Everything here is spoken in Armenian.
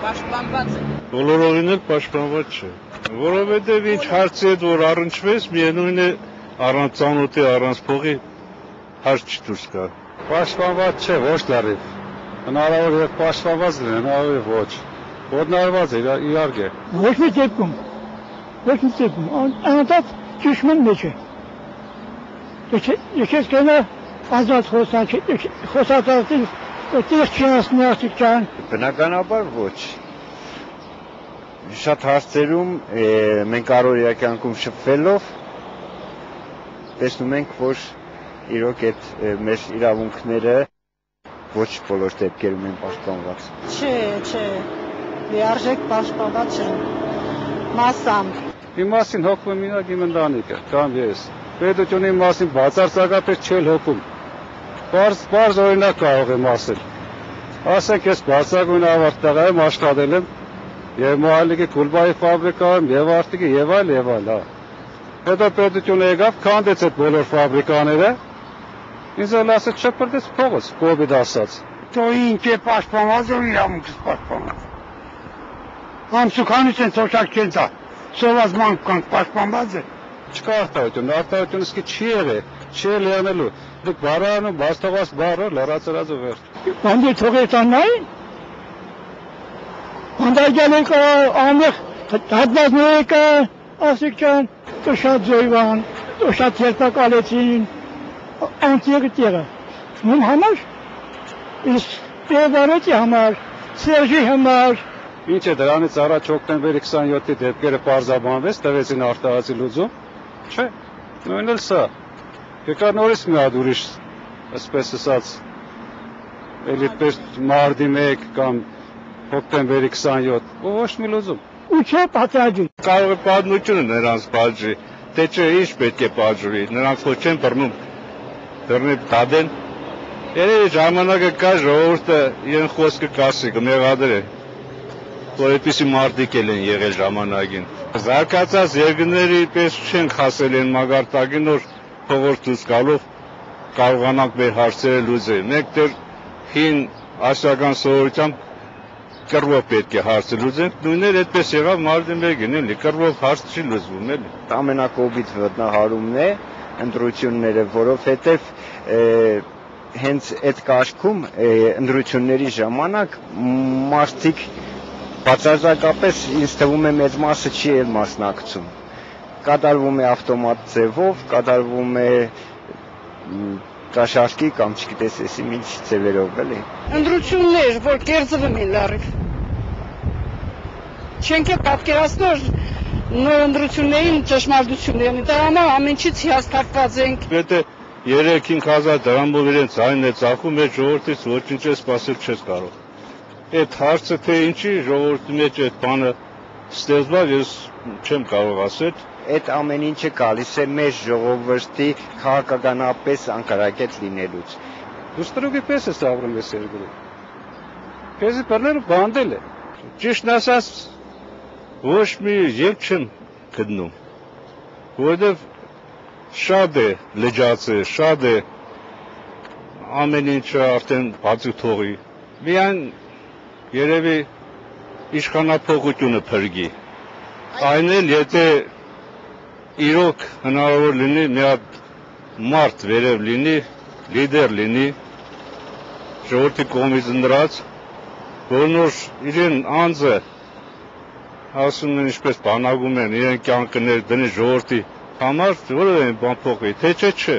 Պաշտպանված է։ Բոլորովին էլ պաշտպանված չէ։ Որովհետև ինչ հարցի հետ որ առնչվեց, միևնույն է առանց ծանոթի, առանց փողի հարց չդուրս գա։ Պաշտպանված չէ, ոչ լրիվ։ Հնարավոր է պաշտպանված լինի, հնարավոր է ոչ։ Ոտնարված է, իհարկե։ Ոչ մի դեպքում։ Անընդհատ ճնշման մեջ է։ Եկեք գնա ազատ խոսացածին այդտեղ չանցնի ասիքան։ Բնականաբար ոչ։ Շատ հարցերում մենք առօրյա կյանքում շփվելով տեսնում ենք, որ իրոք այդ մեր իրավունքները ոչ բոլոր դեպքերում են պաշտպանված։ Չէ, լիարժեք պաշտպանված չեն, մասամբ։ Իմ մասին հոգում եմ մինակ իմ ընտանիքը, կամ ես։ Պետությունի մասին բացարձակապես չել հոգում։ Պարզ օրինակ կարող եմ ասել։ Ասենք ես բարձրագույն ավարտատար եմ, աշխատել եմ եւ Մոհալիկի Կուլբայի ֆաբրիկայում եւ արտիկի եւ այլ, հա։ Հետո պետությունը եկավ, քանդեց այդ բոլոր ֆաբրիկաները։ Ինձ էլ ասաց չփրկես փողս, կոպիտ ասած։ Դու ինչ է պաշտպանված ու իրավունքս պաշտպանված։ Ամսուքանից են ծոշակ չեն տա։ Սոված մանկանք պաշտպանված է։ Չկա արտահայտություն իսկի չի եղել, չի եղնելու։ Դուք բարանում բաստողած բարը լրացրած ու վերջ։ Բանդի թողեցանային։ Բանդագյանեք ամեղ հատվածներեք ասիքան, շատ զոյվան, շատ երբակալեցին, անտիղ տեղը։ Նում համար, իսկ Տեվարետի համար, Սերժի համար։ Ինչ է դրանից առաջ հոկտեմբերի 27-ի դեպքերը պարզաբանվեց, տվեցին արտահայտի լուծում։ Չէ, նույնն էլ սա։ Եկա նորից մի հատ ուրիշ, այսպես ասած, էլիտպես մարտի 1 կամ հոկտեմբերի 27, ոչ մի լուծում։ Ու չէ պատրաջի։ Կարող է պատմությունը նրանց պատժի, թե չէ ինչ պետք է պատժվի, նրանց ոչ չեն բռնում, դռնի դադեն։ Երևի ժամանակը կա ժողովուրդը իրեն խոսքը կասի, կմեղադրե, որ այդպիսի մարդիկ են եղել ժամանակին։ Զարգացած երկրների պես չենք հասել են մագարտակին, որ փողոց դուրս գալով կարողանանք մեր հարցերը լուծել։ Մենք դեռ հին ասիական սովորությամբ կռվով պետք է հարցը լուծենք, նույնն էլ այդպես եղավ մարտի 1-ին, էլի կռվով հարց չի լուծվում, էլի։ Ամենակոպիտ ոտնահարումն է ընտրությունները, որովհետև հենց այդ կարգում ընտրությունների ժամանակ մարդիկ բացարձակապես ինձ թվում է մեծ մասը չի էլ մասնակցում։ Կատարվում է ավտոմատ ձևով, կատարվում է կաշառքի կամ չգիտես էսի ինչ ձևերով էլի։ Ընտրություններ, որ կերծվում են լարիվ։ Չենք է պատկերացնոր նոր ընտրություններին ճշմարտություններն, դա համար ամեն ինչից հիասթափված ենք։ Եթե 3-5 հազար դրամով իրենց այն է ծախում, այդ ժողովրդից ոչինչ սպասել չես կարող։ Այդ հարցը թե ինչի ժողովրդի մեջ այդ բանը ստեղծված, ես չեմ կարող ասել։ Այդ ամեն ինչը գալիս է մեր ժողովրդի քաղաքականապես անկարակետ լինելուց։ Դու ստրուկի պես ես ապրում ես երկրում։ Քեզի բռնել ու բանդել է։ Ճիշտն ասած, ոչ մի ելք չեմ գտնում, որովհետև շատ է լճացել, շատ է ամեն ինչը արդեն բացի թողի։ Միայն երևի իշխանափոխությունը փրկի։ Այն էլ եթե իրոք հնարավոր լինի մի հատ մարդ վերև լինի, լիդեր լինի, ժողովրդի կողմից ընտրած, որոնց իրեն անձը ասում են ինչպես բանագում են, իրեն կյանքը ներդնի ժողովրդի համար, որը բան փոխվի, թե չէ։